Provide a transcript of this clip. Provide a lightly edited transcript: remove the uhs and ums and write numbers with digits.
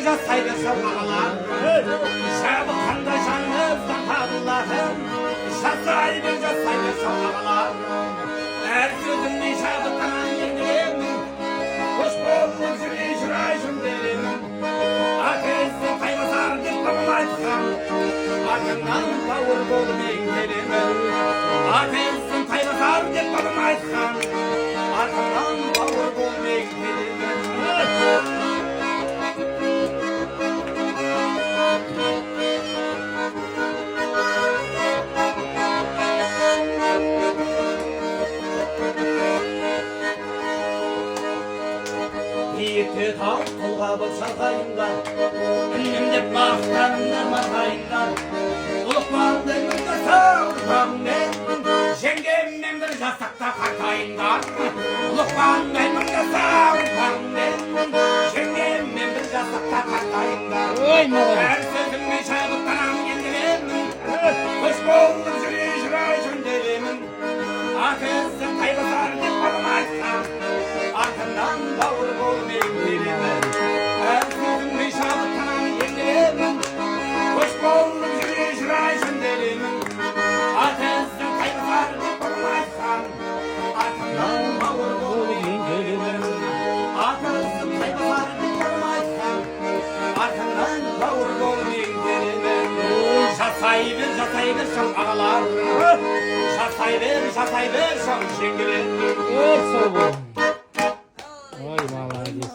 жасайды шалқалар шабыққанда жанымыздан табылатын жасайды шалқалар әр сөзіңмен шабыттан еңдіремін қош болып жүре жүрай жөнделемін әкесі қайбасар деп бабам айтқан артыңнан бауыр болып еңделемін әкесі қайбасар деп бабам айтқан артыңнан бауыр болып еңделемін Ете тау қолғабы шалғайындар Білім деп мақтанды мақтайындар Ұлықпанды мүлді сауырбағымен Жеңгеммен бір жасақта қартайындар Ұлықпанды мүлді сауырбағымен Жеңгеммен бір жасақта қартайындар Әр сөзіңмен шабыттан еңдіремін Көш болып жүре жүрай жөнделемін Атысы қайбасар деп бабам айтқан артыңнан бауыр болып еңделемін әр сөзіңмен шабыттан еңделемін көш болып жүре жүрай жөнделемін атысы қайбасар деп бабам айтқан артыңнан бауыр болып еңделемін атысы қайбасар деп бабам айтқан артыңнан бауыр болып еңделемін жасай бер шал ағалар жасай бер шал жеңгелер Ой, молодец.